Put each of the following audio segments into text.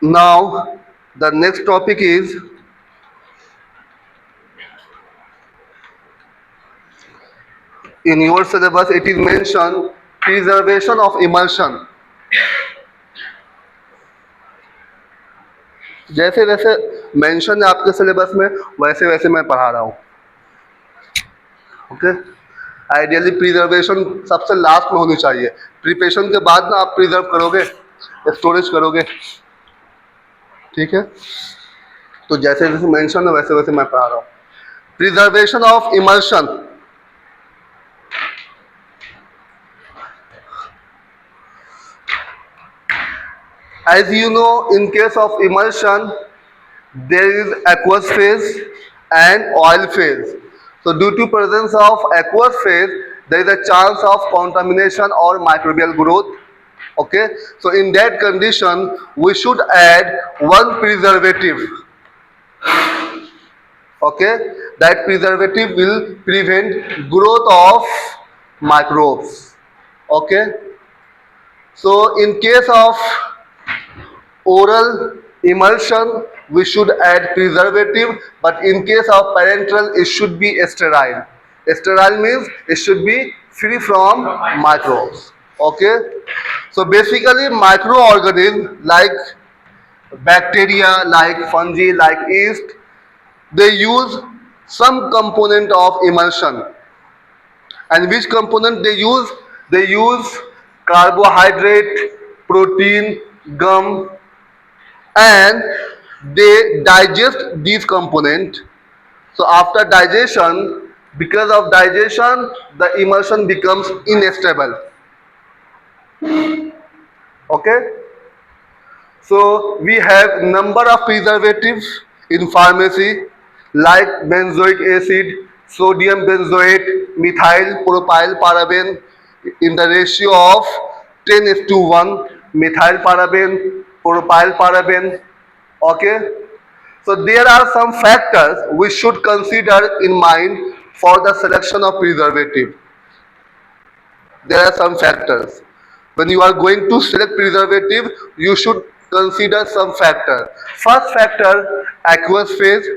Now, the next topic is in your syllabus. It is mentioned preservation of emulsion. जैसे जैसे mention है आपके syllabus में वैसे वैसे मैं पढ़ा रहा हूँ. ओके. आइडियली प्रिजर्वेशन सबसे लास्ट में होनी चाहिए. प्रिपरेशन के बाद ना आप प्रिजर्व करोगे, स्टोरेज करोगे. ठीक है. तो जैसे जैसे मेंशन है वैसे वैसे मैं पढ़ा रहा हूँ. Preservation of emulsion. As you know, in case of emulsion, there is aqueous phase and oil phase. So due to presence of aqueous phase, there is a chance of contamination or microbial growth. Okay, so in that condition, we should add one preservative. Okay, that preservative will prevent growth of microbes. Okay, so in case of oral emulsion, we should add preservative, but in case of parenteral, it should be sterile. Sterile means it should be free from microbes. Okay, so basically microorganisms like bacteria, like fungi, like yeast, they use some component of emulsion. And which component they use? They use carbohydrate, protein, gum, and they digest these components. So after digestion, because of digestion, the emulsion becomes unstable. Okay. So we have number of preservatives in pharmacy like benzoic acid, sodium benzoate, methyl propyl paraben in the ratio of 10:1, methyl paraben, propyl paraben. Okay. So there are some factors we should consider in mind for the selection of preservative. There are some factors. When you are going to select preservative, you should consider some factor. First factor, aqueous phase.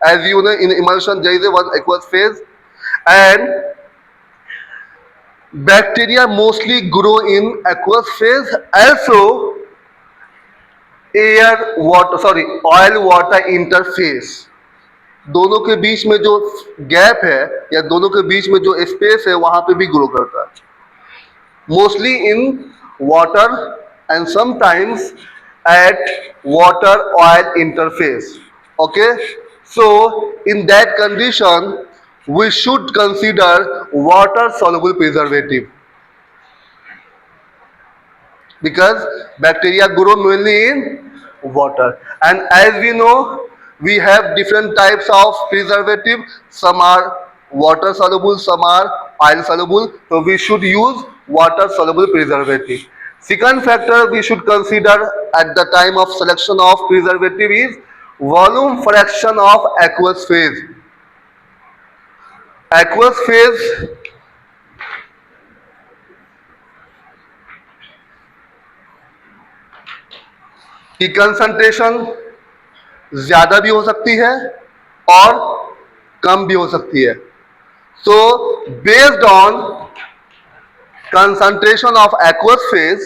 As you know, in emulsion there is a one aqueous phase, and bacteria mostly grow in aqueous phase. Also, oil water interface. दोनों के बीच में जो gap है या दोनों के बीच में जो स्पेस है वहां पे भी ग्रो करता है. Mostly in water and sometimes at water oil interface. Okay, so in that condition we should consider water soluble preservative because bacteria grow mainly in water, and as we know we have different types of preservative. Some are water soluble, some are oil soluble, so we should use water soluble preservative. Second factor we should consider at the time of selection of preservative is volume fraction of aqueous phase. Aqueous phase की concentration ज्यादा भी हो सकती है और कम भी हो सकती है. So based on concentration of aqueous phase,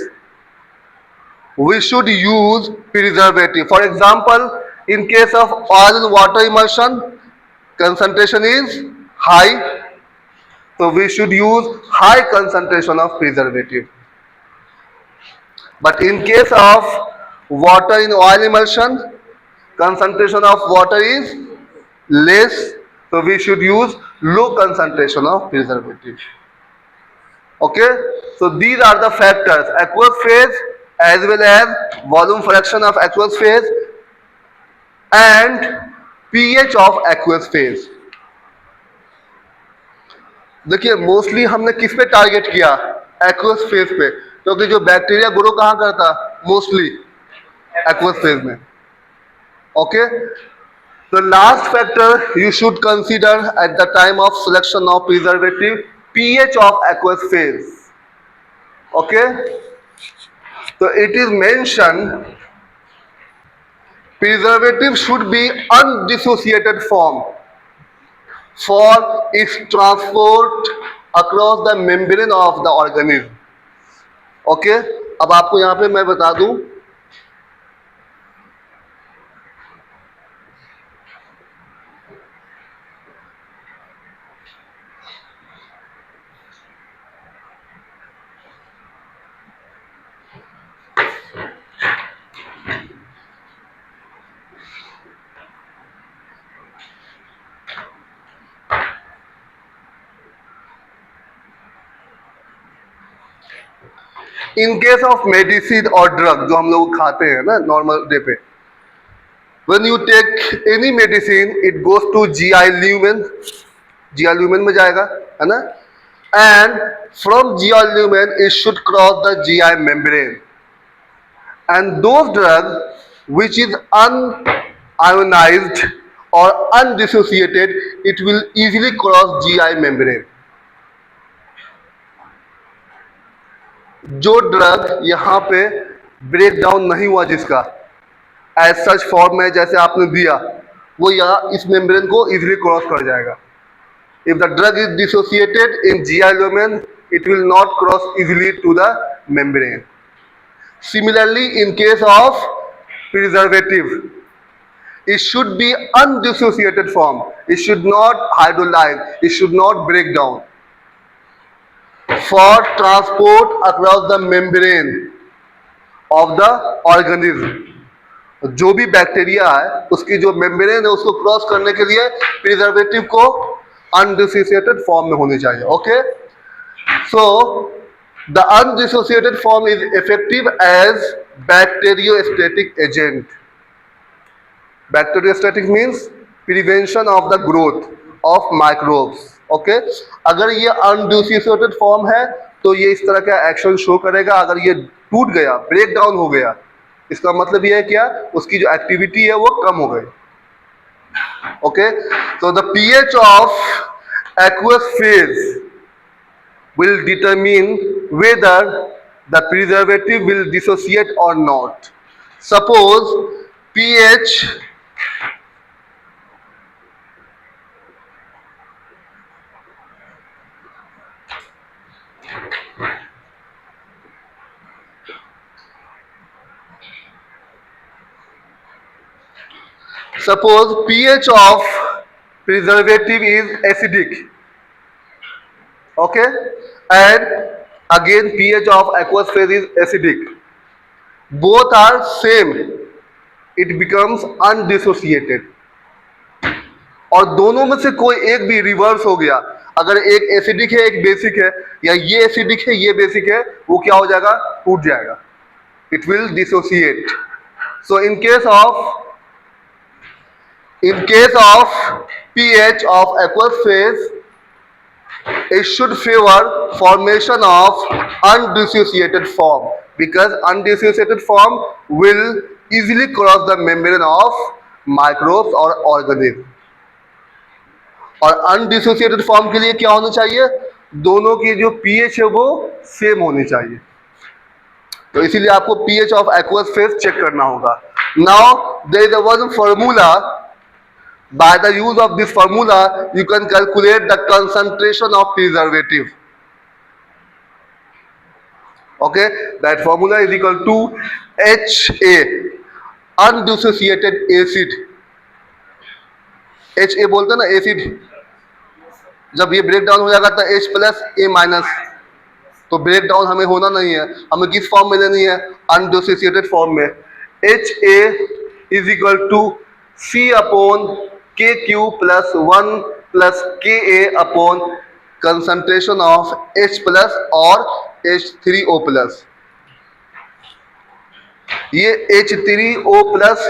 we should use preservative. For example, in case of oil and water emulsion, concentration is high, so we should use high concentration of preservative. But in case of water in oil emulsion, concentration of water is less, so we should use low concentration of preservative. Okay, so these are the factors: aqueous phase as well as volume fraction of aqueous phase and pH of aqueous phase. देखिए mostly हमने किस पे target किया? Aqueous phase पे, क्योंकि जो bacteria grow कहाँ करता? मोस्टली एक्वस फेज में. Okay, the last factor you should consider at the time of selection of preservative, pH of aqueous phase. Okay, so it is mentioned preservative should be undissociated form for its transport across the membrane of the organism. Okay अब आपको यहाँ पे मैं बता दूं in case of medicine और drug जो हम लोग खाते हैं ना नॉर्मल डे पे, when you take any medicine it goes to GI lumen, GI lumen में जाएगा है ना, and from GI lumen it should cross the GI membrane, and those drugs which is unionized or undissociated it will easily cross GI membrane. जो drug यहाँ पे break down नहीं हुआ जिसका एज सच फॉर्म में जैसे आपने दिया वो यहाँ इस मेम्ब्रेन को इजीली क्रॉस कर जाएगा. If the drug is dissociated in GI lumen it will not cross easily to the membrane. Similarly, in case of preservative, it should be undissociated form. It should not hydrolyze. It should not break down. For transport across the membrane of the organism, जो भी bacteria है उसकी जो membrane है उसको cross करने के लिए प्रिजर्वेटिव को अनडिसोसिएटेड फॉर्म में होनी चाहिए. Okay, so the undissociated form is effective as bacteriostatic agent. Bacteriostatic means prevention of the growth of microbes. Okay, अगर ये अनडिसोसिएटेड फॉर्म है तो ये इस तरह का एक्शन शो करेगा. अगर ये टूट गया, ब्रेक डाउन हो गया, इसका मतलब ये है क्या, उसकी जो एक्टिविटी है वो कम हो गई. Okay, so the pH of aqueous phase will determine whether the preservative will dissociate or not. Suppose pH of preservative is acidic, okay, and again pH of aqueous phase is acidic. Both are same, it becomes undissociated. और दोनों में से कोई एक भी reverse हो गया, अगर एक एसिडिक है एक बेसिक है, या ये एसिडिक है ये बेसिक है, वो क्या हो जाएगा, टूट जाएगा. It will dissociate. So in case of pH of aqueous phase it should favor formation of undissociated form, because undissociated form will easily cross the membrane of microbes or organism. और undissociated form के लिए क्या होना चाहिए, दोनों की जो pH है वो सेम होनी चाहिए. तो इसीलिए आपको pH of aqueous phase check करना होगा. Now there is a one formula. By the use of this formula you can calculate the concentration of preservative. Okay, that formula is equal to HA, undissociated acid. HA बोलते हैं ना acid, जब ये break down हो जाएगा तो H plus A minus, तो break down हमें होना नहीं है, हमें किस फॉर्म में लेनी है, अनडिसोसिएटेड फॉर्म में. HA is equal to C upon KQ plus 1 plus KA upon concentration of H plus और H3O plus. ये H3O plus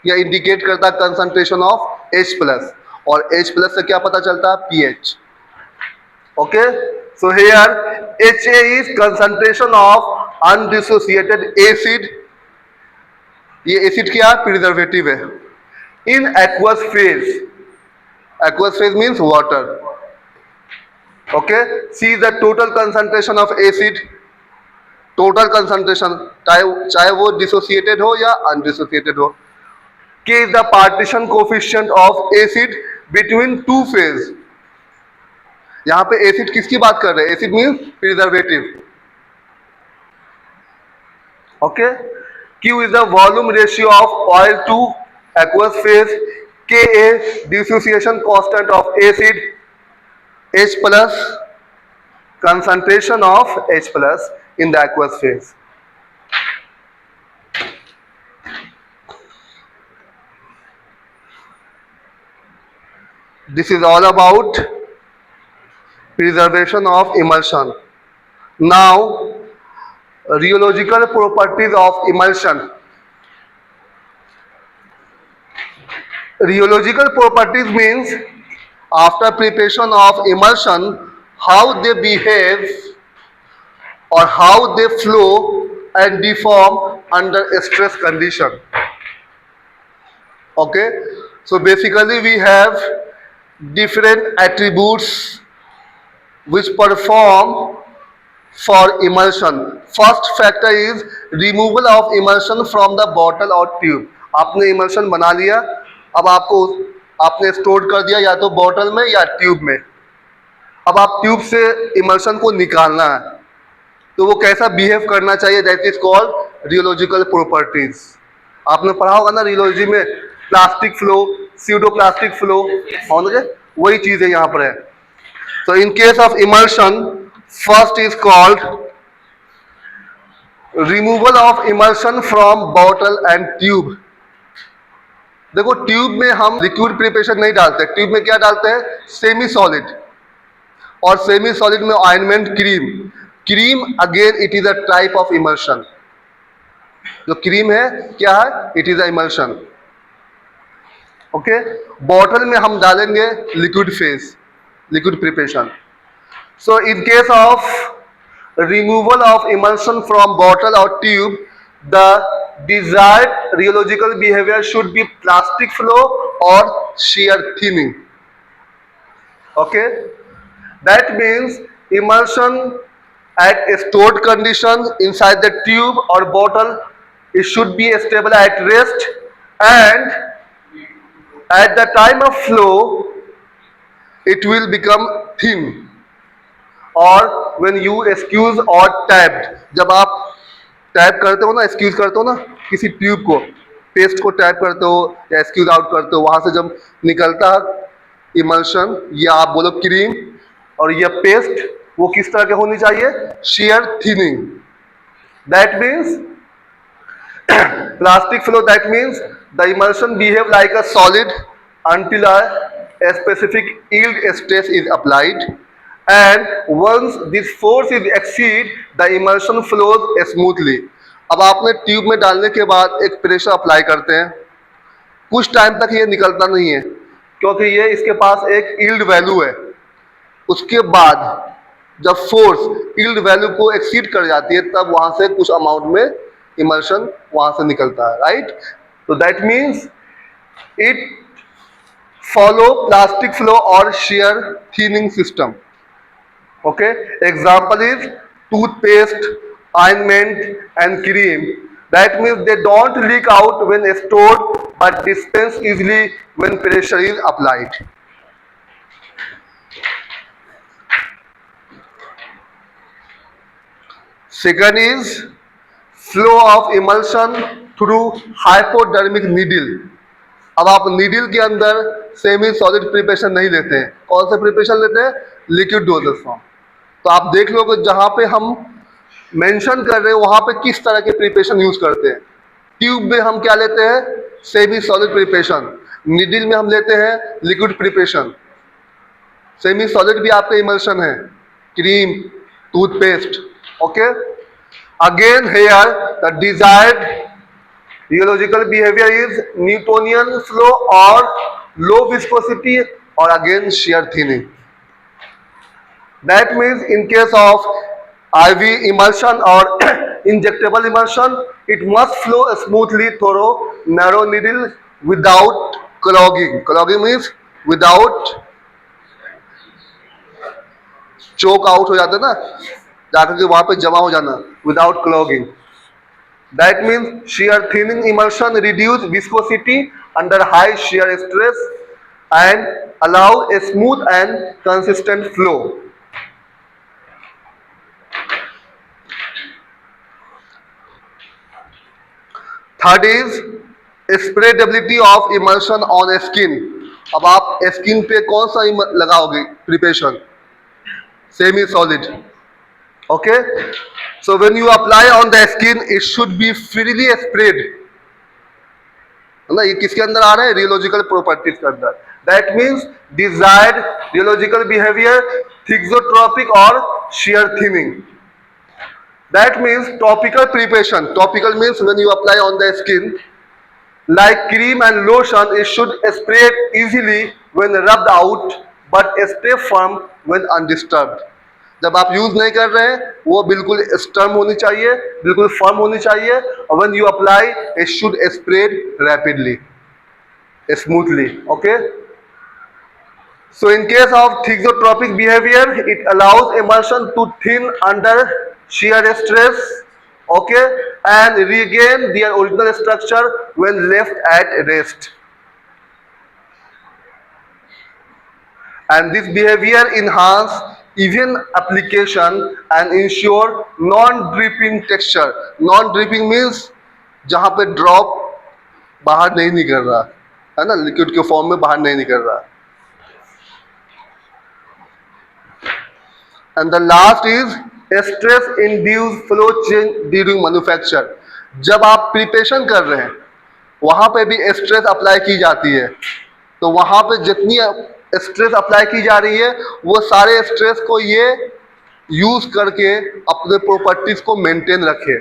या इंडिकेट करता है कंसंट्रेशन ऑफ H plus, और H plus से क्या पता चलता है, pH. Okay, so here HA is concentration of undissociated acid. ये एसिड क्या है, प्रिजर्वेटिव है. In aqueous phase means water. Okay, see the total concentration of acid. Total concentration, चाहे वो डिसोसिएटेड हो या अनडिसोसिएटेड हो। K is the partition coefficient of acid between two phase। यहां पे एसिड किसकी बात कर रहे हैं? Acid means preservative. Okay, Q is the volume ratio of oil to aqueous phase। Ka dissociation constant of acid। H plus concentration of H plus in the aqueous phase। This is all about preservation of emulsion। Now, rheological properties of emulsion। Rheological properties means after preparation of emulsion, how they behave or how they flow and deform under stress condition। Okay, so basically we have different attributes which perform for emulsion। First factor is removal of emulsion from the bottle or tube। आपने emulsion बना लिया, अब आपने store कर दिया या तो bottle में या ट्यूब में। अब आप ट्यूब से emulsion को निकालना है, तो वो कैसा बिहेव करना चाहिए, that is called rheological properties. आपने पढ़ा होगा ना रियोलॉजी में, plastic flow, pseudo plastic flow, वही चीज है यहाँ पर है। So in case of emulsion, first is called removal of emulsion from bottle and tube। देखो ट्यूब में हम लिक्विड प्रिपरेशन नहीं डालते, ट्यूब में क्या डालते हैं? सेमी सॉलिड, और सेमी सॉलिड में ointment cream. Cream again it is a type of emulsion. जो क्रीम है क्या है? It is a emulsion. Okay, bottle में हम डालेंगे liquid phase, liquid preparation. So in case of removal of emulsion from bottle or tube, the desired rheological behavior should be plastic flow or shear thinning। Okay, that means emulsion at a stored condition inside the tube or bottle, it should be stable at rest, and at the time of flow it will become thin। और when you squeeze or tapped, जब आप tap करते हो ना, स्क्यूज करते हो ना किसी ट्यूब को, पेस्ट को टैप करते हो या स्क्यूज आउट करते हो, वहां से जब निकलता है इमल्शन या आप बोलो क्रीम और ये पेस्ट, वो किस तरह के होनी चाहिए? shear thinning। That means plastic flow, that means the emulsion behave like a solid until a specific yield stress is applied, and once this force is exceed, the emulsion flows smoothly। अब आपने tube में डालने के बाद एक pressure apply करते हैं, कुछ टाइम तक ये निकलता नहीं है क्योंकि ये इसके पास एक यील्ड वैल्यू है। उसके बाद जब फोर्स यील्ड वैल्यू को एक्सीड कर जाती है, तब वहां से कुछ अमाउंट में इमल्शन वहां से निकलता है, राइट। तो that means it follow plastic flow और shear thinning system. Okay, example is toothpaste, ointment and cream। That means they don't leak out when stored but dispense easily when pressure is applied। Second is flow of emulsion through hypodermic needle। अब आप needle के अंदर semi solid preparation नहीं लेते हैं, कौन सा preparation लेते हैं? Liquid dosage form. तो आप देख लो कि जहां पे हम मेंशन कर रहे हैं वहां पे किस तरह के प्रिपरेशन यूज करते हैं। ट्यूब में हम क्या लेते हैं? Semi solid preparation. नीडल में हम लेते हैं लिक्विड प्रिपरेशन। सेमी सॉलिड भी आपका इमल्शन है, cream, toothpaste. Okay, again here the desired rheological behavior is Newtonian flow or low viscosity or again shear thinning। That means in case of IV emulsion or injectable emulsion, it must flow smoothly through narrow needle without clogging। Clogging means without choke out हो जाता है ना, जाकर के वहां पे जमा हो जाना without clogging. That means shear thinning emulsion reduce viscosity under high shear stress and allow a smooth and consistent flow. Third is spreadability of emulsion on skin. अब आप स्किन पे कौन सा लगाओगे preparation? Semi solid. Okay, so when you apply on the skin it should be freely sprayed. है ना, ये किसके अंदर आ रहा है? रियोलॉजिकल प्रॉपर्टीज के अंदर. That means desired rheological behaviour, thixotropic और shear thinning. That means topical preparation. Topical means when you apply on the skin, like cream and lotion, it should spread easily when rubbed out, but stay firm when undisturbed. जब आप use नहीं कर रहे हैं वो बिल्कुल Sturm होनी चाहिए, बिल्कुल फर्म होनी चाहिए. और when you apply it should spread rapidly, smoothly. Okay, so in case of thixotropic behaviour it allows emulsion to thin under shear stress, okay, and regain their original structure when left at rest. And this behavior enhance even application and ensure non-dripping texture. Non-dripping means जहां पे drop बाहर नहीं निकल रहा है ना, liquid के form में बाहर नहीं निकल रहा. And the last is stress induced flow change during manufacture. जब आप प्रिपरेशन कर रहे हैं वहां पे भी स्ट्रेस अप्लाई की जाती है, तो वहां पे जितनी स्ट्रेस अप्लाई की जा रही है वो सारे स्ट्रेस को ये यूज करके अपने प्रॉपर्टीज को मेंटेन रखे.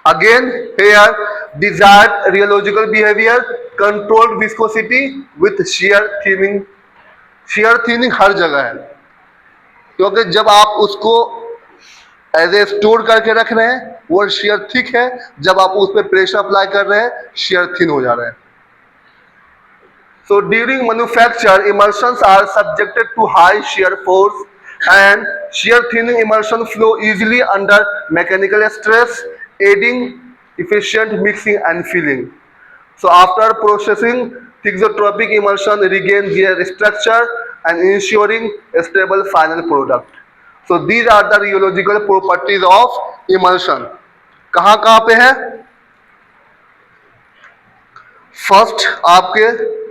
Again here desired rheological behaviour, controlled viscosity with shear thinning. shear thinning हर जगह है, क्योंकि जब आप उसको एज ए स्टोर करके रख रहे हैं वो shear थिक है, जब आप उस पर प्रेशर अप्लाई कर रहे हैं shear थिन हो जा रहे हैं. So during manufacture, emulsions are subjected to high shear force, and shear thinning emulsion flow easily under mechanical stress, aiding efficient mixing and filling. So after processing, thixotropic emulsion regain their structure and ensuring a stable final product. So these are the rheological properties of emulsion. कहाँ पे है? First आपके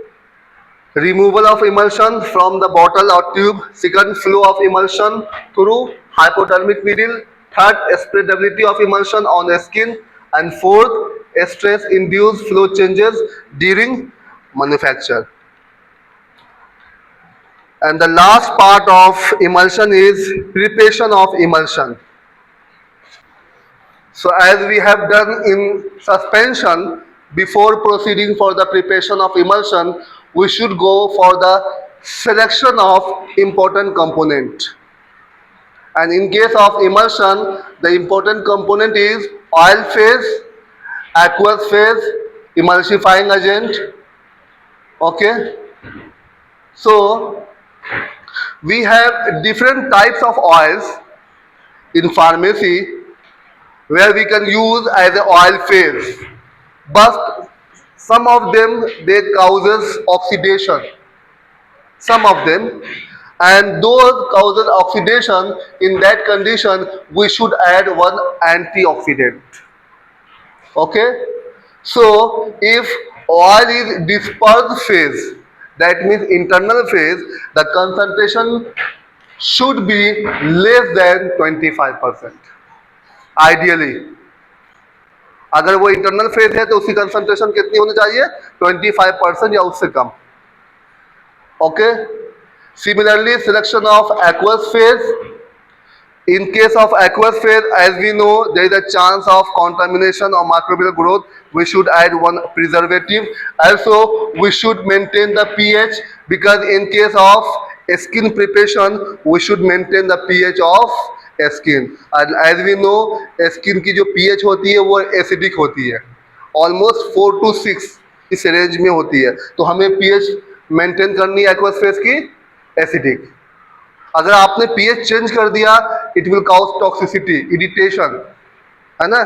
removal of emulsion from the bottle or tube. Second, flow of emulsion through hypodermic needle. Third, spreadability of emulsion on the skin. And fourth, stress induced flow changes during manufacture. And the last part of emulsion is preparation of emulsion. So as we have done in suspension, before proceeding for the preparation of emulsion, we should go for the selection of important component. And in case of emulsion, the important component is oil phase, aqueous phase, emulsifying agent. Okay, so we have different types of oils in pharmacy where we can use as a oil phase, but some of them they causes oxidation, some of them, and those causes oxidation. In that condition we should add one antioxidant. Okay, so if oil is dispersed phase, that means internal phase, the concentration should be less than 25%. Ideally अगर वो internal phase है तो उसकी concentration कितनी होनी चाहिए? 25% या उससे कम. Okay, similarly selection of aqueous phase. In case of aqueous phase, as we know, there is a chance of contamination or microbial growth. We should add one preservative. Also, we should maintain the pH, because in case of skin preparation, we should maintain the pH of skin. And as we know, skin की जो pH होती है वो acidic होती है, almost 4 to 6 इस range में होती है. तो हमें pH मेंटेन करनी है aqueous phase की acidic. अगर आपने पीएच चेंज कर दिया, it will cause toxicity, irritation, है ना।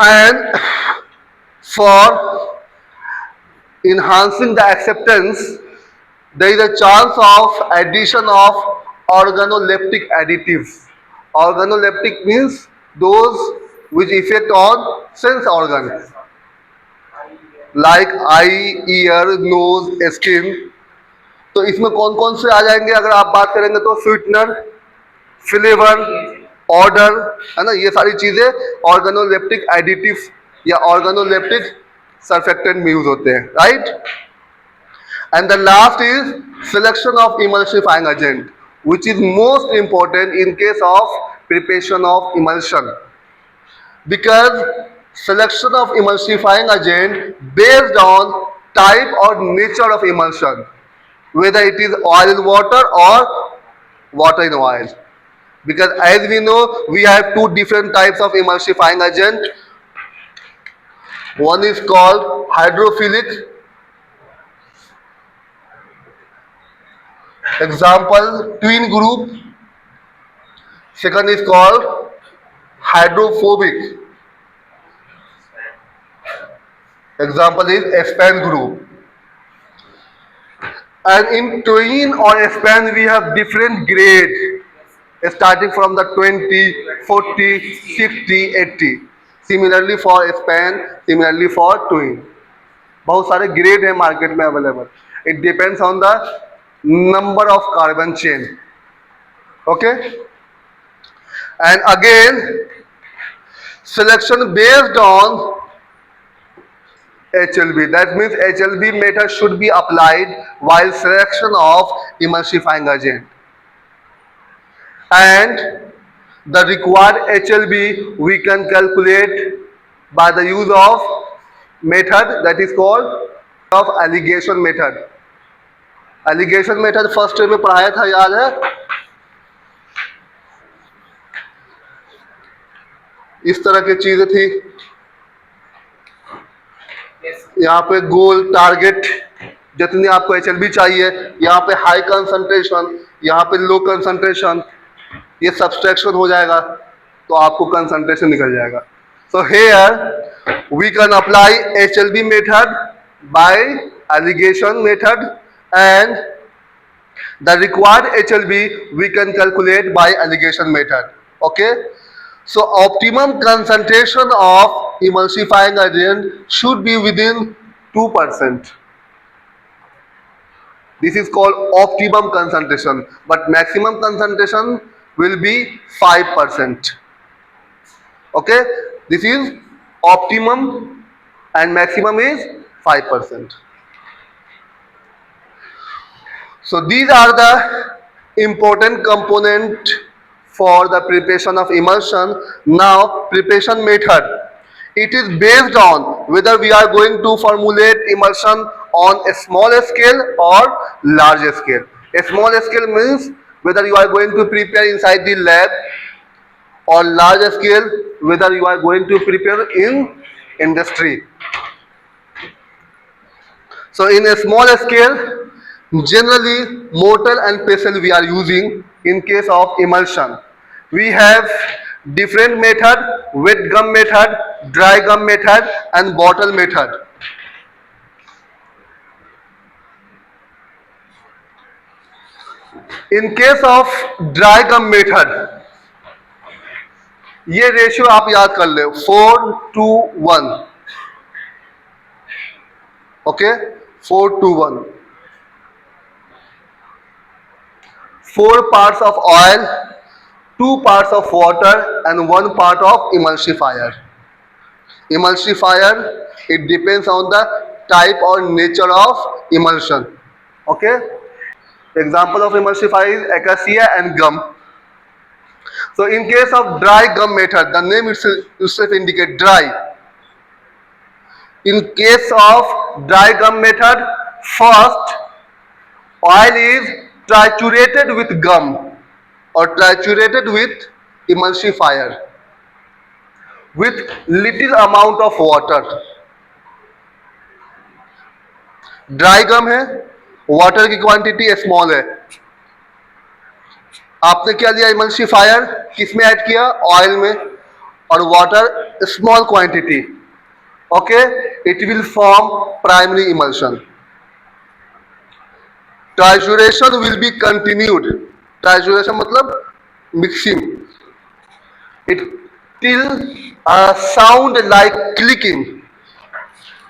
And for enhancing the acceptance, there is a chance of addition of organoleptic additives. Organoleptic means those which effect on sense organs like eye, ear, nose, skin. तो इसमें कौन कौन से आ जाएंगे अगर आप बात करेंगे तो स्वीटनर, फ्लेवर, ऑर्डर, है ना, ये सारी चीजें ऑर्गेनोलेप्टिक एडिटिव या ऑर्गेनोलेप्टिक सर्फेक्टेंट में यूज होते हैं, right. And the last is selection of emulsifying agent, which is most important in case of preparation of emulsion, because selection of emulsifying agent based on type or nature of emulsion, whether it is oil in water or water in oil. Because as we know, we have two different types of emulsifying agent. One is called hydrophilic, example twin group. Second is called hydrophobic, example is expand group. And in twin or expand we have different grade, starting from the 20, 40, 60, 80. Similarly for expand, similarly for twin. बहुत सारे grade है market में available. It depends on the number of carbon chain. Okay. And again selection based on HLB. That means HLB method should be applied while selection of emulsifying agent. And the required HLB we can calculate by the use of method that is called of alligation method. Alligation method first में पढ़ाया था, याद है. इस तरह की चीजें थी. यहाँ पे गोल टारगेट जितनी आपको HLB चाहिए, यहाँ पे हाई कंसंट्रेशन, यहाँ पे लो कंसंट्रेशन, ये सब्सट्रैक्शन हो जाएगा तो आपको कंसंट्रेशन निकल जाएगा. So here we can apply HLB method by alligation method, and the required HLB we can calculate by alligation method. Okay. So optimum concentration of emulsifying agent should be within 2%. This is called optimum concentration, but maximum concentration will be 5%. Okay, this is optimum and maximum is 5%. So these are the important component for the preparation of emulsion. Now preparation method, it is based on whether we are going to formulate emulsion on a small scale or large scale. A small scale means whether you are going to prepare inside the lab, or large scale whether you are going to prepare in industry. So in a small scale, generally mortar and pestle we are using. In case of emulsion, we have different method: wet gum method, dry gum method, and bottle method. In case of dry gum method, ये ratio आप याद कर ले, 4:1. Okay, 4:1. 4 parts of oil, 2 parts of water, and 1 part of emulsifier. Emulsifier, it depends on the type or nature of emulsion. Okay. Example of emulsifier is acacia and gum. So in case of dry gum method, the name itself indicate dry. In case of dry gum method, first oil is triturated with gum or triturated with emulsifier with little amount of water. Dry gum है, water की quantity small है, आपने क्या लिया emulsifier, किस में add किया, oil में, और water small quantity, okay, it will form primary emulsion. Trituration will be continued. Trituration मतलब mixing. It till a sound like clicking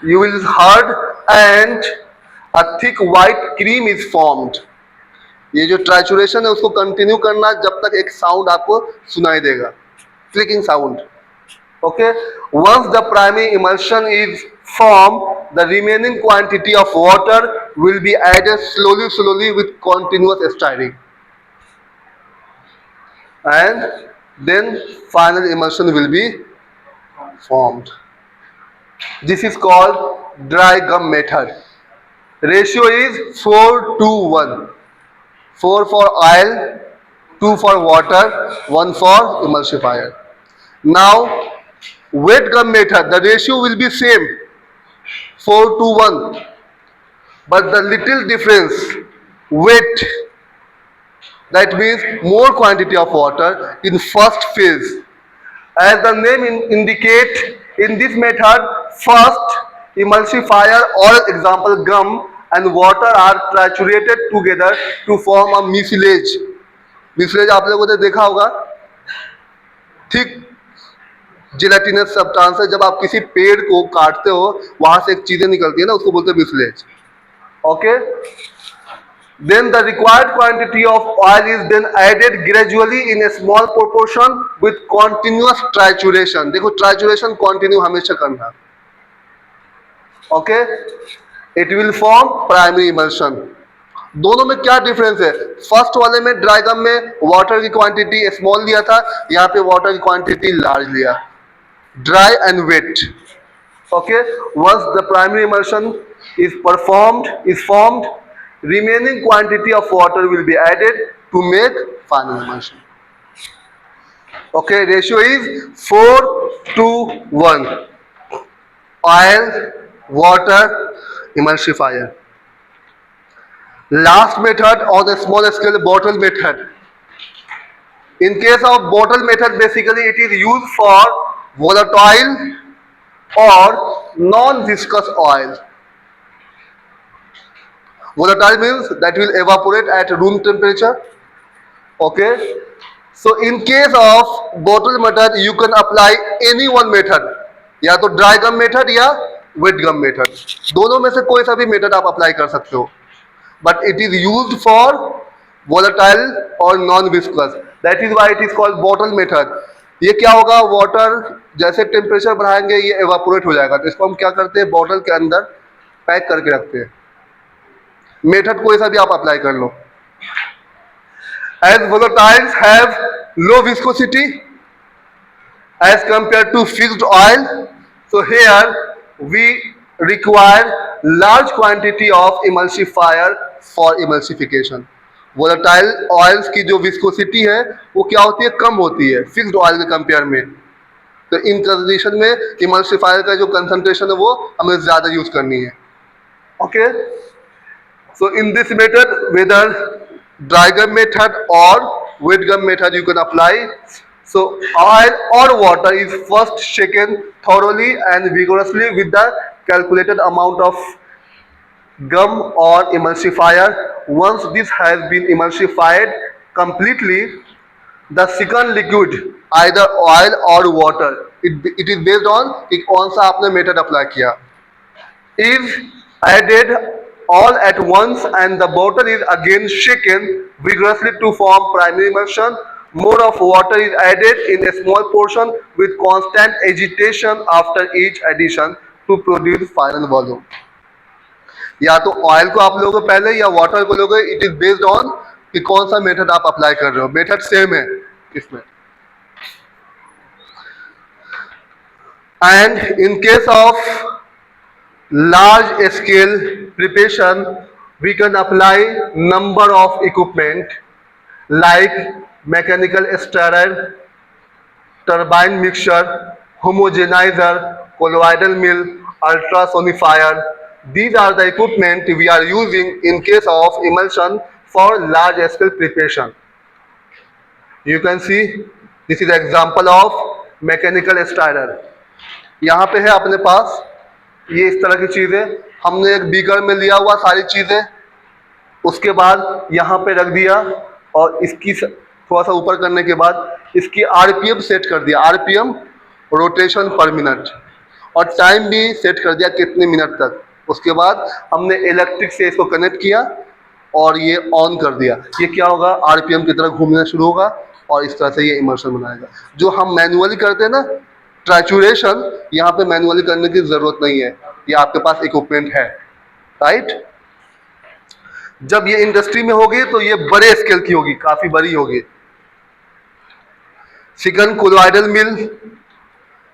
you will heard and a thick white cream is formed. ये जो trituration है उसको continue करना जब तक एक sound आपको सुनाई देगा, clicking sound. Okay, once the primary emulsion is form the remaining quantity of water will be added slowly with continuous stirring and then final emulsion will be formed. This is called dry gum method. Ratio is 4:1. 4 for oil, 2 for water, 1 for emulsifier. Now wet gum method, the ratio will be same, 4:1, but the little difference, wet, that means more quantity of water in first phase. As the name indicate, in this method first emulsifier or example gum and water are triturated together to form a mucilage. mucilage आप लोगों ने देखा होगा, thick gelatinous substance है. जब आप किसी पेड़ को काटते हो वहां से एक चीजें निकलती है ना, उसको बोलते हैं mucilage. Okay, then the required quantity of oil is then added gradually in a small proportion with continuous trituration. देखो trituration continue हमेशा करना. Okay, it will form primary emulsion. दोनों में क्या डिफरेंस है? फर्स्ट वाले में ड्राई गम में वाटर की क्वांटिटी स्मॉल लिया था, यहाँ पे वाटर की क्वांटिटी लार्ज लिया. Dry and wet. Okay, once the primary emulsion is formed, remaining quantity of water will be added to make final emulsion. Okay, ratio is 4:1. Oil, water, emulsifier. Last method on a small scale, bottle method. In case of bottle method, basically it is used for volatile or non-viscous oil. Volatile means that will evaporate at room temperature. Okay, so in case of bottle method you can apply any one method, या तो dry gum method या wet gum method, दोनों में से कोई सा भी method आप apply कर सकते हो, but it is used for volatile or non-viscous. That is why it is called bottle method. ये क्या होगा, वाटर जैसे टेम्परेचर बढ़ाएंगे ये एवापोरेट हो जाएगा, तो इसको हम क्या करते हैं, बॉटल के अंदर पैक करके रखते हैं. मेथड कोई सा भी आप अप्लाई कर लो. As volatiles have low viscosity as compared to fixed oil, so here we require large quantity of emulsifier for emulsification. Volatile oils की जो विस्कोसिटी है वो क्या होती है, कम होती है फिक्स्ड ऑयल के कंपेयर में. तो इन कंडीशन में इमल्सिफायर का जो कंसंट्रेशन है वो हमें ज्यादा यूज करनी है. Okay, so in this method, whether dry gum method or wet gum method you can apply. So oil or water is first shaken thoroughly and vigorously with the calculated amount of gum or emulsifier. Once this has been emulsified completely, the second liquid, either oil or water, it is based on कि कौन सा आपने method apply किया, is added all at once and the bottle is again shaken vigorously to form primary emulsion. More of water is added in a small portion with constant agitation after each addition to produce final volume. या तो oil को आप लोगे पहले या water को लोगे, it is based on कि कौन सा मेथड आप अप्लाई कर रहे हो. मेथड सेम है इसमें. And in case of large scale preparation we can apply number of equipment like mechanical stirrer, turbine mixer, homogenizer, colloidal mill, ultrasonifier, These are the equipment we are using in case of emulsion for large scale preparation. You can see this is example of mechanical stirrer. यहाँ पे है अपने पास ये इस तरह की चीजें, हमने एक बीकर में लिया हुआ सारी चीजें, उसके बाद यहाँ पे रख दिया और इसकी थोड़ा सा ऊपर करने के बाद इसकी आरपीएम सेट कर दिया, आरपीएम रोटेशन पर मिनट, और टाइम भी सेट कर दिया कितने मिनट तक। उसके बाद हमने इलेक्ट्रिक से इसको कनेक्ट किया और ये ऑन कर दिया। ये क्या होगा, आरपीएम की तरह घूमना शुरू होगा और इस तरह से ये इमर्शन बनाएगा। जो हम मैनुअली करते हैं ना ट्राइचुरेशन, यहाँ पे मैनुअली करने की जरूरत नहीं है, ये आपके पास इक्विपमेंट है, राइट। जब ये इंडस्ट्री में होगी तो ये बड़े स्केल की होगी, काफी बड़ी होगी। सेकंड कोलॉइडल मिल,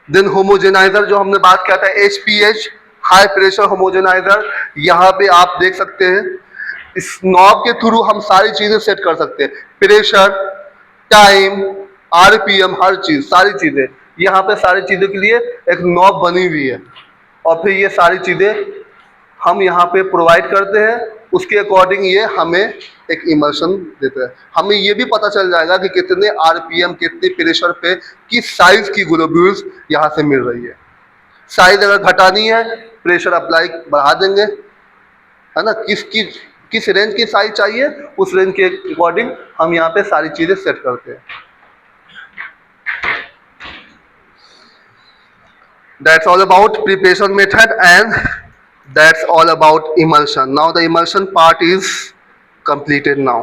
देन होमोजेनाइजर जो हमने बात किया था, एचपीएच हाई प्रेशर होमोजेनाइजर। यहाँ पे आप देख सकते हैं इस नॉब के थ्रू हम सारी चीजें सेट कर सकते हैं, प्रेशर, टाइम, आरपीएम, हर चीज, सारी चीजें यहाँ पे सारी चीजों के लिए एक नॉब बनी हुई है और फिर ये सारी चीजें हम यहाँ पे प्रोवाइड करते हैं, उसके अकॉर्डिंग ये हमें एक इमर्शन देता है। हमें ये भी पता चल जाएगा कि कितने आरपीएम, कितने प्रेशर पे किस साइज की ग्लोब्यूल्स यहाँ से मिल रही है। साइज अगर घटानी है प्रेशर अप्लाई बढ़ा देंगे, है ना, किस रेंज की साइज चाहिए उस रेंज के अकॉर्डिंग हम यहाँ पे सारी चीजें सेट करते हैं। That's all about preparation method and that's all about emulsion. Now the emulsion part is completed now.